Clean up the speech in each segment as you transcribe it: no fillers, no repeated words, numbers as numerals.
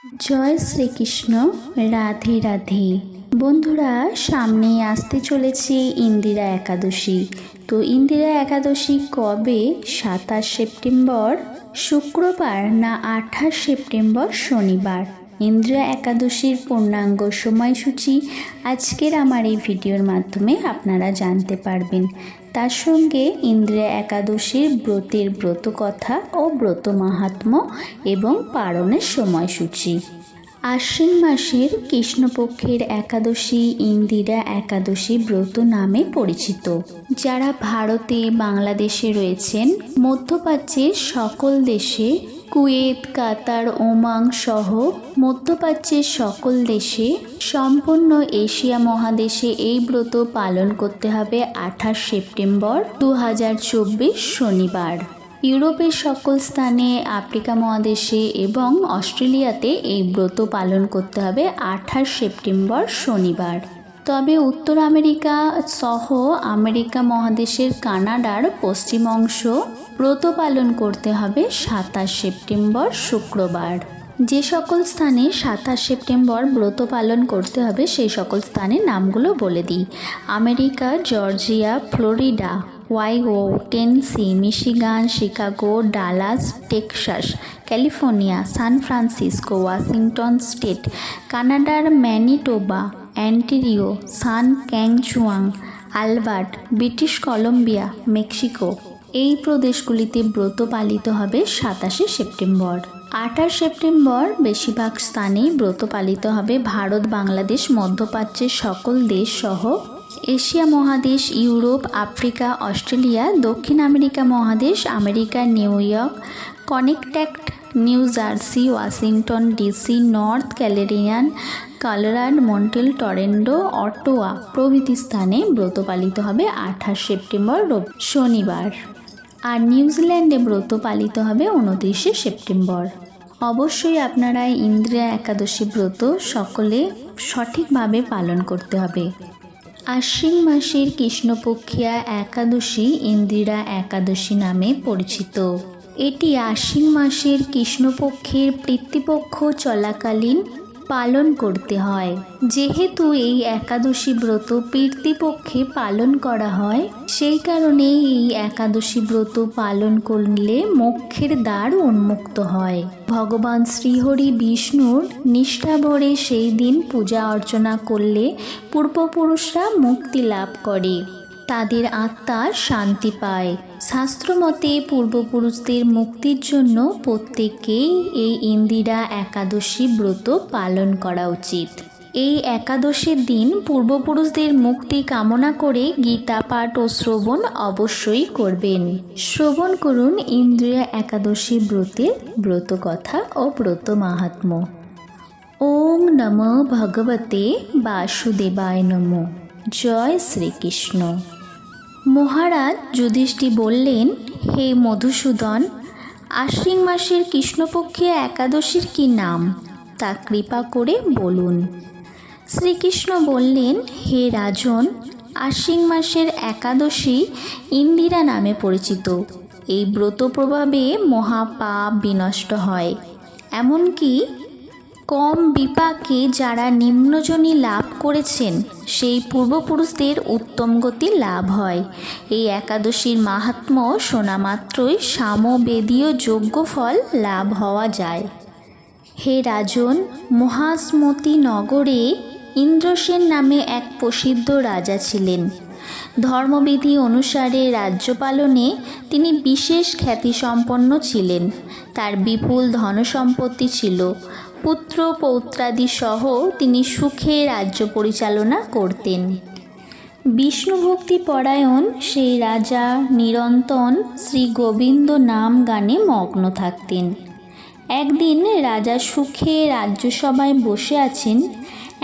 জয় শ্রীকৃষ্ণ। রাধে রাধে। বন্ধুরা, সামনেই আসতে চলেছে ইন্দিরা একাদশী। তো ইন্দিরা একাদশী কবে? 27 সেপ্টেম্বর শুক্রবার না 28 সেপ্টেম্বর শনিবার? ইন্দিরা একাদশীর পূর্ণাঙ্গ সময়সূচি আজকের আমার এই ভিডিওর মাধ্যমে আপনারা জানতে পারবেন। তার সঙ্গে ইন্দিরা একাদশীর ব্রতের ব্রতকথা ও ব্রত মাহাত্ম্য এবং পালনের সময়সূচি। আশ্বিন মাসের কৃষ্ণপক্ষের একাদশী ইন্দিরা একাদশী ব্রত নামে পরিচিত। যারা ভারতে, বাংলাদেশে রয়েছেন, মধ্যপ্রাচ্যের সকল দেশে, কুয়েত, কাতার, ওমান সহ মধ্যপ্রাচ্যের সকল দেশে, সম্পূর্ণ এশিয়া মহাদেশে এই ব্রত পালন করতে হবে 28 সেপ্টেম্বর 2024 শনিবার। ইউরোপের সকল স্থানে, আফ্রিকা মহাদেশে এবং অস্ট্রেলিয়াতে এই ব্রত পালন করতে হবে 28 সেপ্টেম্বর শনিবার। তবে উত্তর আমেরিকা সহ আমেরিকা মহাদেশের কানাডার পশ্চিম অংশ ব্রত পালন করতে হবে 27 সেপ্টেম্বর শুক্রবার। যে সকল স্থানে 27 সেপ্টেম্বর ব্রত পালন করতে হবে সেই সকল স্থানের নামগুলো বলে দিই। America, Georgia, Florida, Ohio, Tennessee, Michigan, Chicago, Dallas, Texas, California, San Francisco, Washington state, কানাডার Manitoba, Ontario, Saskatchewan, Alberta, British Columbia, Mexico, এই প্রদেশগুলিতে ব্রত পালিত হবে 27 সেপ্টেম্বর। 28 সেপ্টেম্বর বেশিরভাগ স্থানেই ব্রত পালিত হবে ভারত, বাংলাদেশ, মধ্যপ্রাচ্যের সকল দেশ সহ এশিয়া মহাদেশ, ইউরোপ, আফ্রিকা, অস্ট্রেলিয়া, দক্ষিণ আমেরিকা মহাদেশ, আমেরিকার New York, Connecticut, New Jersey, Washington DC, North Carolina, Colorado, Montreal, Toronto, Ottawa প্রভৃতি স্থানে ব্রত পালিত হবে 28 সেপ্টেম্বর শনিবার। আর নিউজিল্যান্ডে ব্রত পালিত হবে 29 সেপ্টেম্বর। অবশ্যই আপনারা ইন্দিরা একাদশী ব্রত সকলে সঠিকভাবে পালন করতে হবে। আশ্বিন মাসের কৃষ্ণপক্ষিয়া একাদশী ইন্দিরা একাদশী নামে পরিচিত। এটি আশ্বিন মাসের কৃষ্ণপক্ষের পিতৃপক্ষ চলাকালীন পালন করতে হয়। যেহেতু এই একাদশী ব্রত পিতৃপক্ষে পালন করা হয়, সেই কারণে এই একাদশী ব্রত পালন করলে মোক্ষের দ্বার উন্মুক্ত হয়। ভগবান শ্রীহরি বিষ্ণুর নিষ্ঠাভরে সেই দিন পূজা অর্চনা করলে পূর্বপুরুষরা মুক্তি লাভ করে, তাদের আত্মা শান্তি পায়। শাস্ত্রমতে পূর্বপুরুষদের মুক্তির জন্য প্রত্যেককেই এই ইন্দিরা একাদশী ব্রত পালন করা উচিত। এই একাদশীর দিন পূর্বপুরুষদের মুক্তি কামনা করে গীতা পাঠ ও শ্রবণ অবশ্যই করবেন। শ্রবণ করুন ইন্দিরা একাদশী ব্রতের ব্রতকথা ও ব্রত মাহাত্ম্য। ওম নমো ভগবতে বাসুদেবায় নমো। জয় শ্রীকৃষ্ণ। মহারাজ যুধিষ্ঠির বললেন, হে মধুসূদন, আশ্বিন মাসের কৃষ্ণপক্ষে একাদশীর কি নাম তা কৃপা করে বলুন। শ্রীকৃষ্ণ বললেন, হে রাজন, আশ্বিন মাসের একাদশী ইন্দিরা নামে পরিচিত। এই ব্রত প্রভাবে মহাপাপ বিনষ্ট হয়, এমনকি কম বিপাকে যারা নিম্নজনী লাভ করেছেন সেই পূর্বপুরুষদের উত্তম গতি লাভ হয়। এই একাদশীর মাহাত্ম্য শোনা মাত্রই সামবেদীয় যজ্ঞফল লাভ হওয়া যায়। হে রাজন, মহাসমতি নগরে ইন্দ্রসেন নামে এক প্রসিদ্ধ রাজা ছিলেন। ধর্মবিধি অনুসারে রাজ্য পালনে তিনি বিশেষ খ্যাতিসম্পন্ন ছিলেন। তার বিপুল ধনসম্পত্তি ছিল। পুত্র পৌত্রাদি সহ তিনি সুখে রাজ্য পরিচালনা করতেন। বিষ্ণুভক্তি পরায়ণ সেই রাজা নিরন্তর শ্রী গোবিন্দ নাম গানে মগ্ন থাকতেন। একদিন রাজা সুখে রাজ্যসভায় বসে আছেন,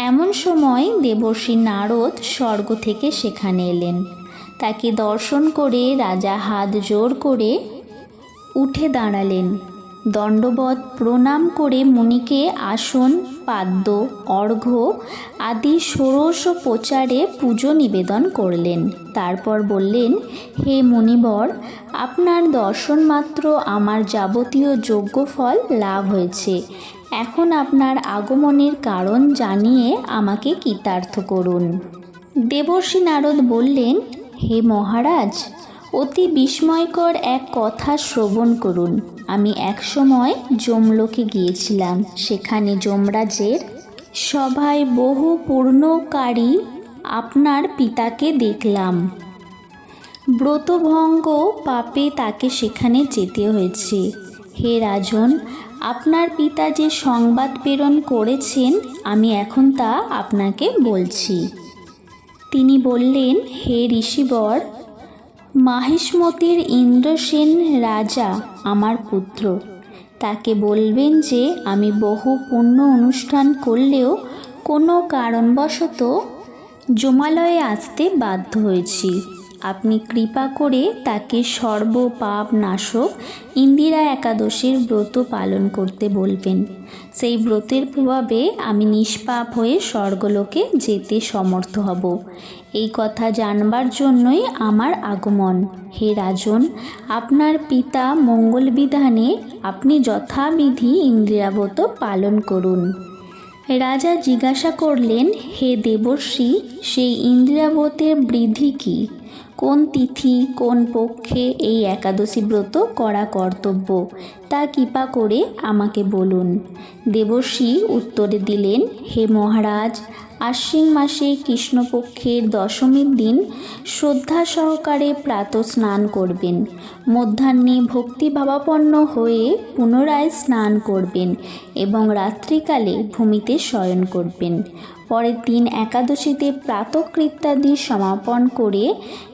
এমন সময় দেবর্ষি নারদ স্বর্গ থেকে সেখানে এলেন। তাকে দর্শন করে রাজা হাত জোর করে উঠে দাঁড়ালেন। দণ্ডবৎ প্রণাম করে মুনিকে আসন, পাদ্য, অর্ঘ্য আদি ষোড়শোপচারে পুজো নিবেদন করলেন। তারপর বললেন, হে মুনিবর, আপনার দর্শন মাত্র আমার যাবতীয় যজ্ঞফল লাভ হয়েছে। এখন আপনার আগমনের কারণ জানিয়ে আমাকে কৃতার্থ করুন। দেবর্ষি নারদ বললেন, হে মহারাজ, অতি বিস্ময়কর এক কথা শ্রবণ করুন। আমি একসময় যমলোকে গিয়েছিলাম। সেখানে যমরাজের সভায় বহু পূর্ণকারী আপনার পিতাকে দেখলাম। ব্রতভঙ্গ পাপে তাকে সেখানে যেতে হয়েছে। হে রাজন, আপনার পিতা যে সংবাদ প্রেরণ করেছেন আমি এখন তা আপনাকে বলছি। তিনি বললেন, হে ঋষিবর, মাহিষ্মতির ইন্দ্রসেন রাজা আমার পুত্র। তাকে বলবেন যে আমি বহু পুণ্য অনুষ্ঠান করলেও কোনো কারণবশত যমালয়ে আসতে বাধ্য হয়েছি। আপনি কৃপা করে তাকে সর্বপাপ নাশক ইন্দিরা একাদশীর ব্রত পালন করতে বলবেন। সেই ব্রতের প্রভাবে আমি নিষ্পাপ হয়ে স্বর্গলোকে যেতে সমর্থ হব। এই কথা জানবার জন্যই আমার আগমন। হে রাজন, আপনার পিতা মঙ্গল বিধানে আপনি যথাবিধি ইন্দিরাব্রত পালন করুন। রাজা জিজ্ঞাসা করলেন, হে দেবর্ষি, সেই ইন্দিরাব্রতের বিধি কী? কোন তিথি কোন পক্ষে এই একাদশী ব্রত করা কর্তব্য তা কৃপা করে আমাকে বলুন। দেবর্ষি উত্তরে দিলেন, হে মহারাজ, আশ্বিন মাসে কৃষ্ণপক্ষের দশমীর দিন শ্রদ্ধা সহকারে প্রাতঃ স্নান করবেন। মধ্যাহ্নে ভক্তিভাবাপন্ন হয়ে পুনরায় স্নান করবেন এবং রাত্রিকালে ভূমিতে শয়ন করবেন। পরের দিন একাদশীতে প্রাতঃকৃত্যাদি সমাপন করে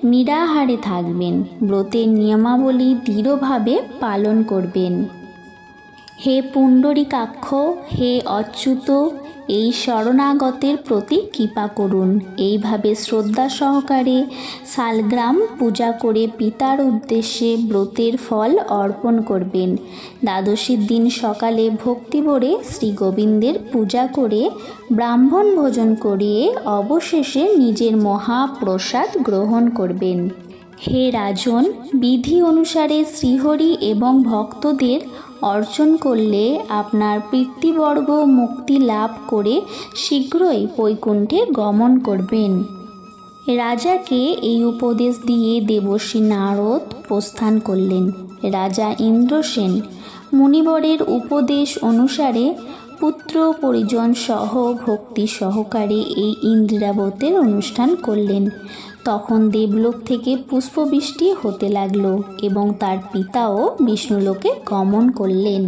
নিরাহারে থাকবেন। ব্রতের নিয়মাবলী দৃঢ়ভাবে পালন করবেন। হে পুণ্ডরীকাক্ষ, হে অচ্যুত, এই শরণাগতের প্রতি কৃপা করুন। এইভাবে শ্রদ্ধা সহকারে শালগ্রাম পূজা করে পিতার উদ্দেশ্যে ব্রতের ফল অর্পণ করবেন। দ্বাদশীর দিন সকালে ভক্তিভরে শ্রী গোবিন্দের পূজা করে ব্রাহ্মণ ভোজন করিয়ে অবশেষে নিজের মহাপ্রসাদ গ্রহণ করবেন। হে রাজন, বিধি অনুসারে শ্রীহরি এবং ভক্তদের অর্চন করলে আপনার পিতৃবর্গ মুক্তি লাভ করে শীঘ্রই বৈকুণ্ঠে গমন করবেন। রাজাকে এই উপদেশ দিয়ে দেবর্ষি নারদ প্রস্থান করলেন। রাজা ইন্দ্রসেন মুনিবরের উপদেশ অনুসারে পুত্র পরিজন সহ ভক্তি সহকারে এই ইন্দিরাব্রতের অনুষ্ঠান করলেন। তখন দেবলোক থেকে পুষ্পবৃষ্টি হতে লাগল এবং তার পিতাও বিষ্ণুলোকে গমন করলেন।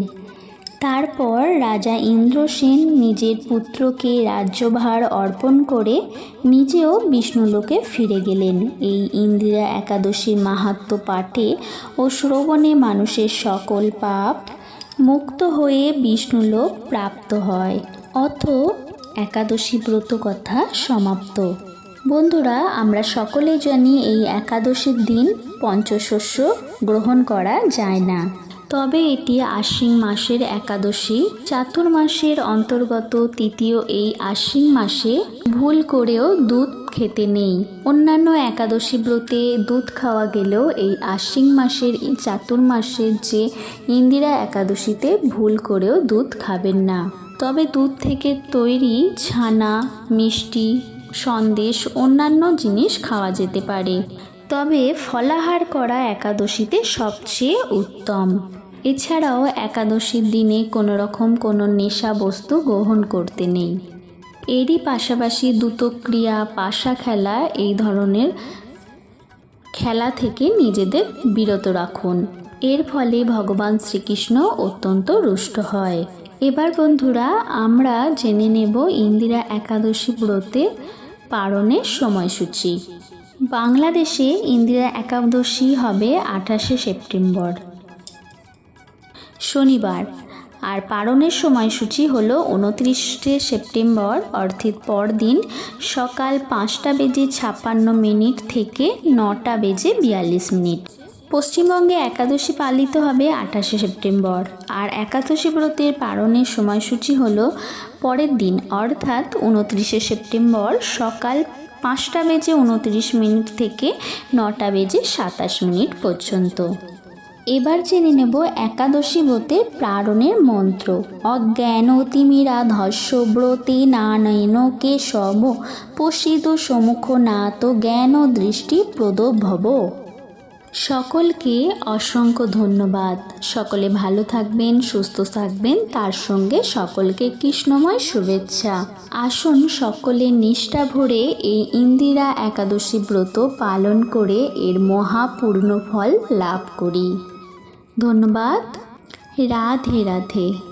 তারপর রাজা ইন্দ্রসেন নিজের পুত্রকে রাজ্যভার অর্পণ করে নিজেও বিষ্ণুলোকে ফিরে গেলেন। এই ইন্দিরা একাদশীর মাহাত্ম্য পাঠে ও শ্রবণে মানুষের সকল পাপ মুক্ত হয়ে বিষ্ণুলোক প্রাপ্ত হয়। অথ একাদশী ব্রত কথা সমাপ্ত। বন্ধুরা, আমরা সকলেই জানি এই একাদশীর দিন পঞ্চশস্য গ্রহণ করা যায় না। তবে এটি আশ্বিন মাসের একাদশী, চাতুর্মাসের অন্তর্গত তৃতীয় এই আশ্বিন মাসে ভুল করেও দুধ খেতে নেই। অন্যান্য একাদশী ব্রতে দুধ খাওয়া গেলেও এই আশ্বিন মাসের চাতুর্মাসের যে ইন্দিরা একাদশীতে ভুল করেও দুধ খাবেন না। তবে দুধ থেকে তৈরি ছানা, মিষ্টি, সন্দেশ, অন্যান্য জিনিস খাওয়া যেতে পারে। তবে ফলাহার করা একাদশীতে সবচেয়ে উত্তম। এছাড়াও একাদশীর দিনে কোনো রকম কোনো নেশা বস্তু গ্রহণ করতে নেই। এরই পাশাপাশি দ্রুতক্রিয়া, পাশা খেলা, এই ধরনের খেলা থেকে নিজেদের বিরত রাখুন। এর ফলে ভগবান শ্রীকৃষ্ণ অত্যন্ত রুষ্ট হয়। এবার বন্ধুরা, আমরা জেনে নেব ইন্দিরা একাদশী ব্রতে পালনের সময়সূচি। বাংলাদেশে ইন্দিরা একাদশী হবে 28শে সেপ্টেম্বর শনিবার, আর পালনের সময়সূচি হলো 29শে সেপ্টেম্বর অর্থাৎ পরদিন সকাল 5:56 থেকে 9:42। পশ্চিমবঙ্গে একাদশী পালিত হবে 28শে সেপ্টেম্বর, আর একাদশী ব্রতের পালনের সময়সূচি হলো পরের দিন অর্থাৎ 29শে সেপ্টেম্বর সকাল 5:29 থেকে 9:27 পর্যন্ত। এবার জেনে নেব একাদশী ব্রতের প্রারণের মন্ত্র। অজ্ঞান তিমিরা ধস্য ব্রতে নানয়ন কেশব পশিত সমুখ নাত জ্ঞান দৃষ্টি প্রদভব। সকলকে অসংখ্য ধন্যবাদ। সকলে ভালো থাকবেন, সুস্থ থাকবেন, তার সঙ্গে সকলকে কৃষ্ণময় শুভেচ্ছা। আসুন সকলে নিষ্ঠা ভরে এই ইন্দিরা একাদশী ব্রত পালন করে এর মহাপূর্ণ ফল লাভ করি। ধন্যবাদ। রাধে রাধে।